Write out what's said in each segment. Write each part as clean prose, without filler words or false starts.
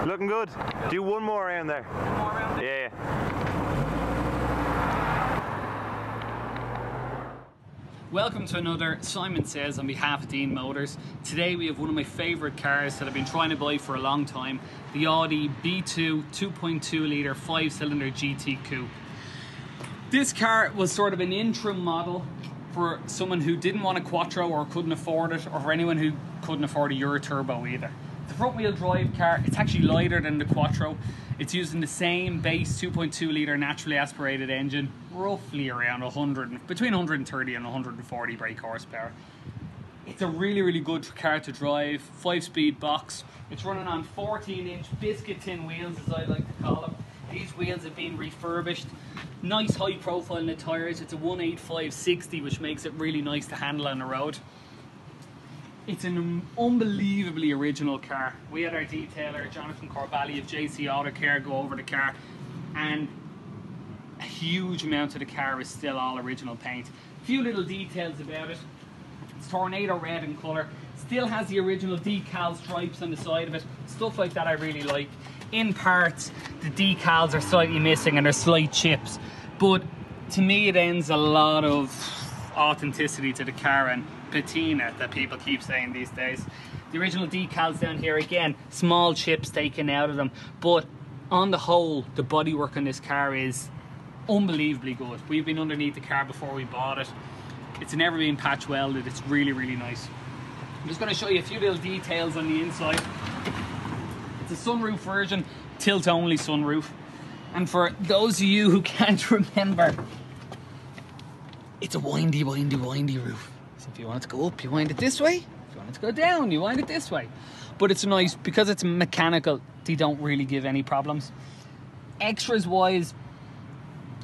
Looking good. Do one more round there. One more round there? Yeah. Welcome to another Simon Says on behalf of Deane Motors. Today we have one of my favourite cars that I've been trying to buy for a long time. The Audi B2 2.2 litre 5-cylinder GT Coupe. This car was sort of an interim model for someone who didn't want a Quattro or couldn't afford it, or for anyone who couldn't afford a Euro Turbo either. It's a front wheel drive car. It's actually lighter than the Quattro. It's using the same base 2.2 litre naturally aspirated engine, roughly around between 130 and 140 brake horsepower. It's a really good car to drive. 5-speed box. It's running on 14-inch biscuit tin wheels, as I like to call them. These wheels have been refurbished. Nice high profile in the tyres. It's a 185/60, which makes it really nice to handle on the road. It's an unbelievably original car. We had our detailer, Jonathan Corbally of JC Auto Care, go over the car, and a huge amount of the car is still all original paint. A few little details about it. It's tornado red in colour. Still has the original decal stripes on the side of it. Stuff like that I really like. In parts, the decals are slightly missing and there's slight chips, but to me it ends a lot of authenticity to the car and patina that people keep saying these days. The original decals down here, again, small chips taken out of them, but on the whole, the bodywork on this car is unbelievably good. We've been underneath the car before we bought it. It's never been patch welded. It's really nice. I'm just going to show you a few little details on the inside. It's a sunroof version, tilt only sunroof. And for those of you who can't remember, it's a windy roof. So if you want it to go up, you wind it this way. If you want it to go down, you wind it this way. But it's nice, because it's mechanical, they don't really give any problems. Extras wise,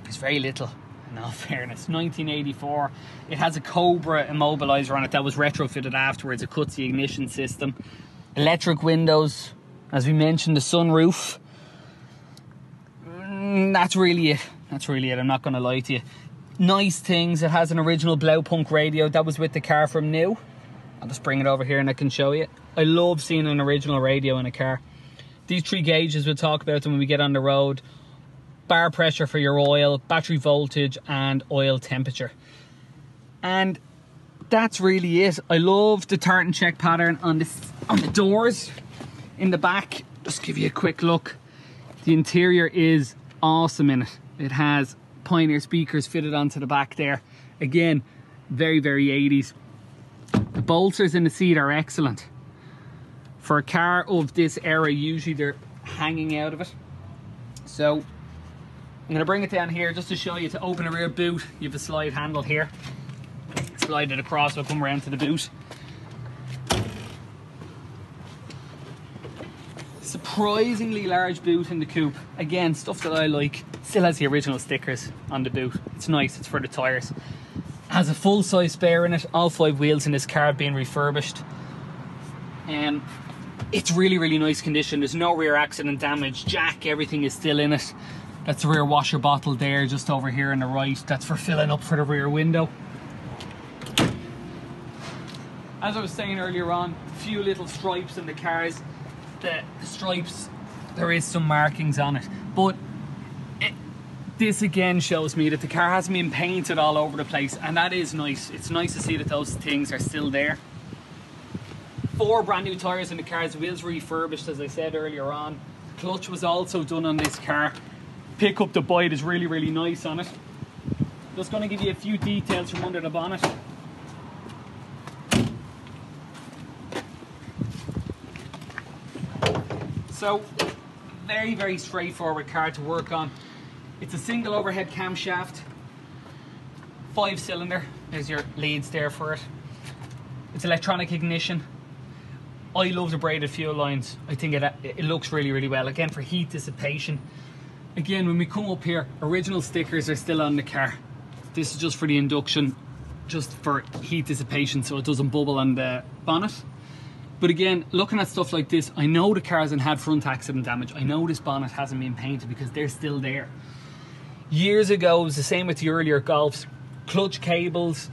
there's very little, in all fairness. 1984, it has a Cobra immobilizer on it that was retrofitted afterwards. It cuts the ignition system. Electric windows. As we mentioned, the sunroof. That's really it. I'm not going to lie to you. Nice things. It has an original Blaupunkt radio that was with the car from new. I'll just bring it over here and I can show you. I love seeing an original radio in a car. These 3 gauges, we'll talk about them when we get on the road. Bar pressure for your oil, battery voltage and oil temperature. And that's really it. I love the tartan check pattern on the doors. In the back, just give you a quick look. The interior is awesome in it. It has Pioneer speakers fitted onto the back there. Again, very 80s. The bolsters in the seat are excellent. For a car of this era, usually they're hanging out of it. So I'm going to bring it down here just to show you. To open a rear boot, you have a slide handle here. Slide it across, we'll come around to the boot. Surprisingly large boot in the coupe. Again, stuff that I like. Still has the original stickers on the boot. It's nice, it's for the tyres. Has a full-size spare in it. All 5 wheels in this car have been refurbished. It's really nice condition. There's no rear accident damage. Jack, everything is still in it. That's the rear washer bottle there, just over here on the right. That's for filling up for the rear window. As I was saying earlier on, a few little stripes in the cars. The stripes, there is some markings on it, but this again shows me that the car hasn't been painted all over the place, and that is nice. It's nice to see that those things are still there. 4 brand new tyres in the car. The wheels refurbished, as I said earlier on. Clutch was also done on this car. Pick up the bite is really nice on it. Just going to give you a few details from under the bonnet. So, very straightforward car to work on. It's a single overhead camshaft, 5-cylinder. There's your leads there for it. It's electronic ignition. I love the braided fuel lines. I think it looks really well. Again, for heat dissipation. Again, when we come up here, original stickers are still on the car. This is just for the induction, just for heat dissipation so it doesn't bubble on the bonnet. But again, looking at stuff like this, I know the car hasn't had front accident damage. I know this bonnet hasn't been painted because they're still there. Years ago, it was the same with the earlier Golfs. Clutch cables,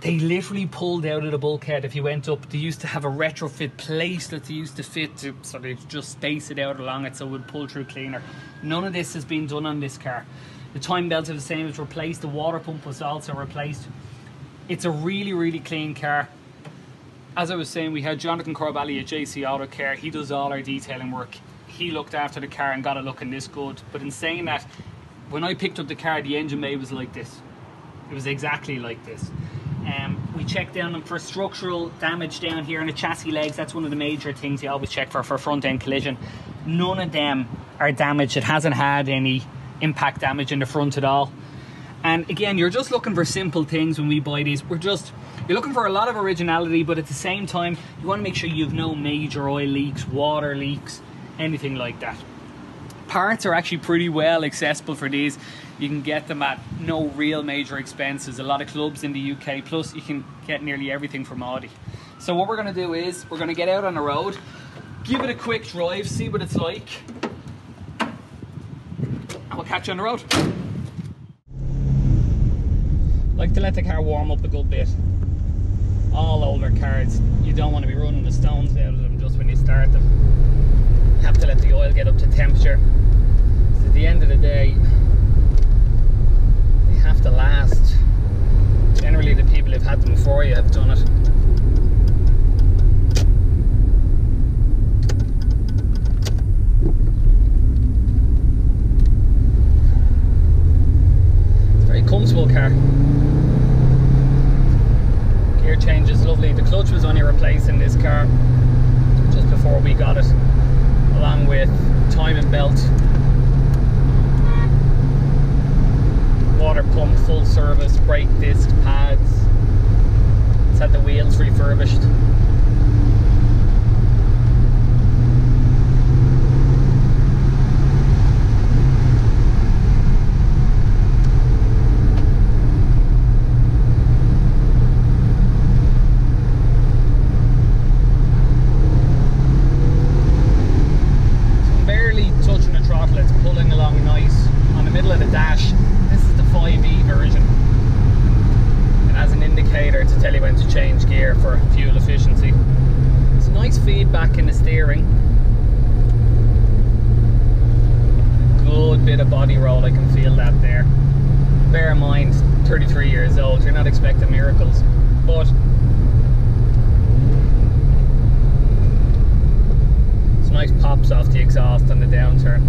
they literally pulled out of the bulkhead if you went up. They used to have a retrofit place that they used to fit to, so they just space it out along it so it would pull through cleaner. None of this has been done on this car. The time belts are the same, it's replaced. The water pump was also replaced. It's a really, really clean car. As I was saying, we had Jonathan Corbally at JC Auto Care. He does all our detailing work. He looked after the car and got it looking this good. But in saying that, when I picked up the car, the engine bay was like this. It was exactly like this. We checked down them for structural damage down here in the chassis legs. That's one of the major things you always check for front end collision. None of them are damaged. It hasn't had any impact damage in the front at all. And again, you're just looking for simple things when we buy these. You're looking for a lot of originality, but at the same time, you want to make sure you have no major oil leaks, water leaks, anything like that. Parts are actually pretty well accessible for these. You can get them at no real major expenses. A lot of clubs in the UK, plus you can get nearly everything from Audi. So what we're going to do is we're going to get out on the road, give it a quick drive, see what it's like, and we'll catch you on the road. Like to let the car warm up a good bit. All older cars, you don't want to be running the stones out of them just when you start them. You have to let the oil get up to temperature. So at the end of the day, they have to last. Generally the people who've had them before you have done it. It's a very comfortable car. Gear change is lovely. The clutch was only replaced in this car just before we got it, along with timing belt, water pump, full service, brake disc, pads. It's had the wheels refurbished. To tell you when to change gear for fuel efficiency. It's a nice feedback in the steering. Good bit of body roll, I can feel that there. Bear in mind, 33 years old, you're not expecting miracles, but it's nice pops off the exhaust on the downturn.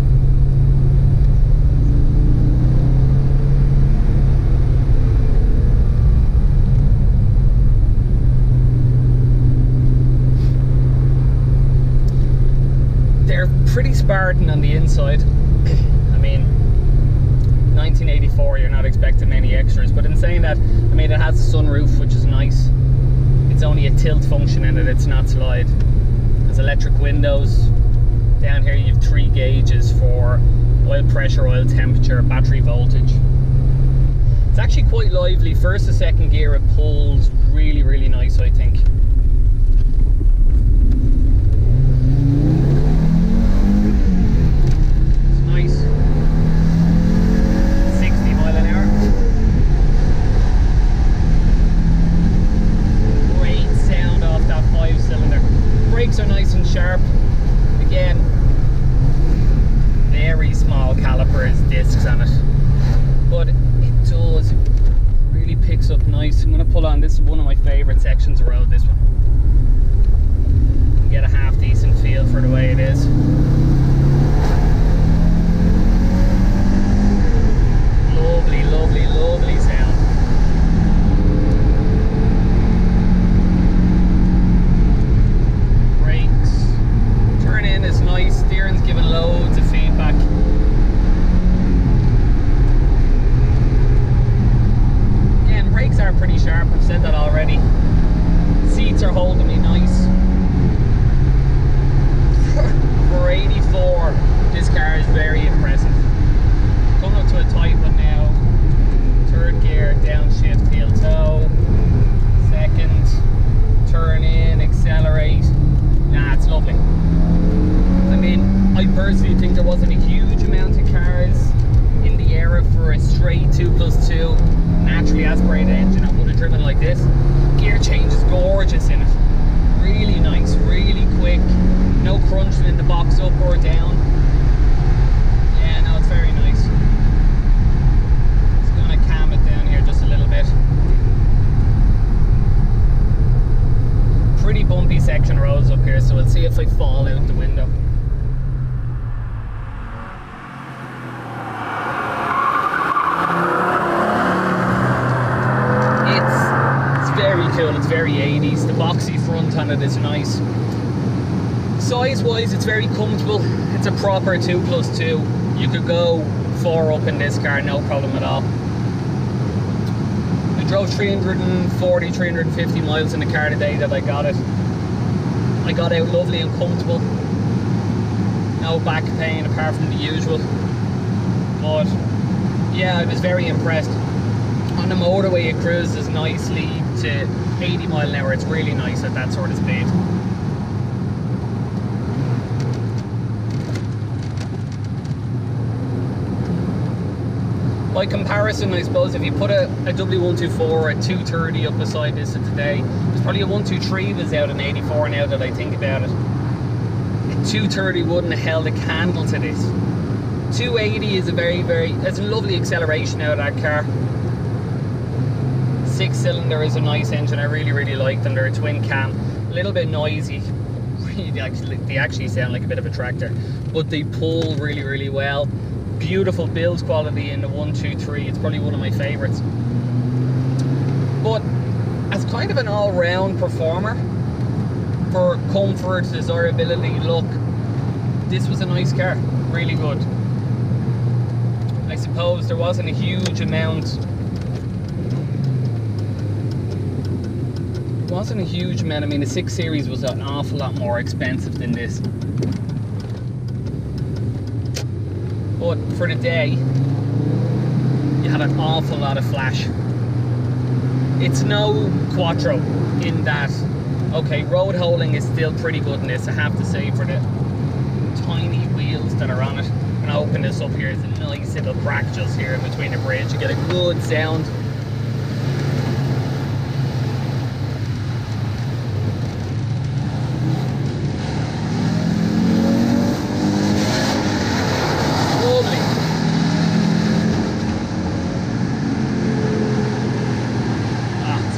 They're pretty Spartan on the inside. I mean, 1984, you're not expecting many extras, but in saying that, I mean, it has a sunroof, which is nice. It's only a tilt function in it, it's not slide. There's electric windows. Down here you have 3 gauges for oil pressure, oil temperature, battery voltage. It's actually quite lively. First to second gear, it pulls really, really nice, I think. Nice. 60 mile an hour. Great sound off that 5-cylinder. Brakes are nice and sharp. Again, very small calipers, discs on it, but it does, it really picks up nice. I'm going to pull on, this is one of my favourite sections of road, this one. You get a half decent feel for the way it is. Lovely, lovely, lovely sound. Brakes. Turn in is nice. Steering's giving loads of feedback. Again, brakes are pretty sharp. I've said that already. Seats are holding me nice. For 84, this car is very impressive. Coming up to a tight one now. 3rd gear, downshift, heel toe. 2nd, turn in, accelerate. Nah, it's lovely. I mean, I personally think there wasn't a huge amount of cars in the era for a straight 2+2 naturally aspirated engine. I would have driven like this. Gear change is gorgeous in it. Really nice, really quick. No crunching in the box up or down. Yeah, no, it's very nice. Just gonna calm it down here just a little bit. Pretty bumpy section roads up here, so we'll see if I fall out the window. It's very cool, it's very 80s. The boxy front on it is nice. Size wise, it's very comfortable. It's a proper 2+2. You could go 4 up in this car, no problem at all. I drove 340, 350 miles in the car today that I got it. I got out lovely and comfortable. No back pain apart from the usual. But yeah, I was very impressed. On the motorway it cruises nicely to 80 mile an hour. It's really nice at that sort of speed. By comparison, I suppose if you put a W124 or a 230 up beside this today, there's probably a 123 that's out in 84 now that I think about it. A 230 wouldn't have held a candle to this. 280 is it's a lovely acceleration out of that car. 6-cylinder is a nice engine. I really like them. They're a twin cam, a little bit noisy. They actually sound like a bit of a tractor, but they pull really well. Beautiful build quality in the 123. It's probably one of my favorites. But as kind of an all-round performer, for comfort, desirability, look, this was a nice car. Really good. I suppose there wasn't a huge amount. I mean, the 6 Series was an awful lot more expensive than this. But for the day, you had an awful lot of flash. It's no Quattro in that, okay, road holding is still pretty good in this, I have to say, for the tiny wheels that are on it. When I open this up here, there's a nice little crack just here in between the bridge. You get a good sound.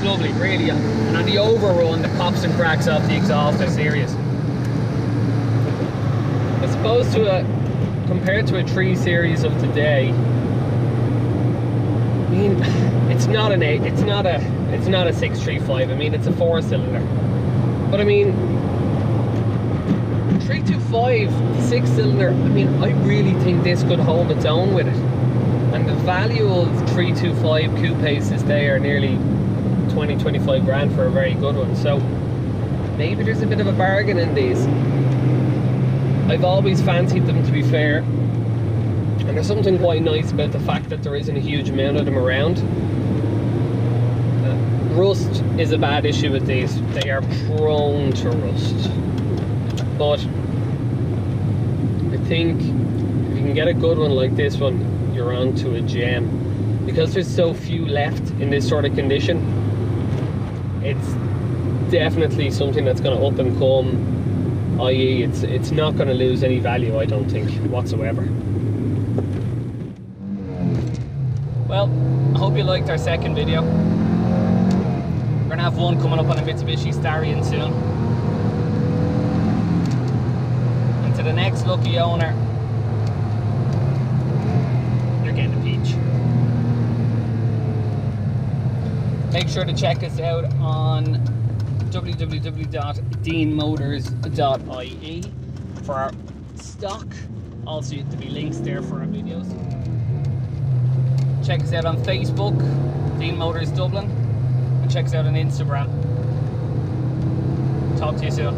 Lovely, really, and on the overrun, the pops and cracks off the exhaust are serious. I suppose compared to a 3 Series of today, I mean, it's not a 635. I mean, it's a 4-cylinder, but I mean, 325 6-cylinder. I mean, I really think this could hold its own with it, and the value of 325 coupes today are nearly 20-25 grand for a very good one, so maybe there's a bit of a bargain in these. I've always fancied them, to be fair, and there's something quite nice about the fact that there isn't a huge amount of them around. Rust is a bad issue with these. They are prone to rust, but I think if you can get a good one like this one, you're on to a gem. Because there's so few left in this sort of condition, it's definitely something that's going to up and come, i.e. it's not going to lose any value, I don't think, whatsoever. Well, I hope you liked our second video. We're going to have one coming up on a Mitsubishi Starion soon. And to the next lucky owner, you're getting a peach. Make sure to check us out on www.deanemotors.ie for our stock. Also, there'll be links there for our videos. Check us out on Facebook, Deane Motors Dublin, and check us out on Instagram. Talk to you soon.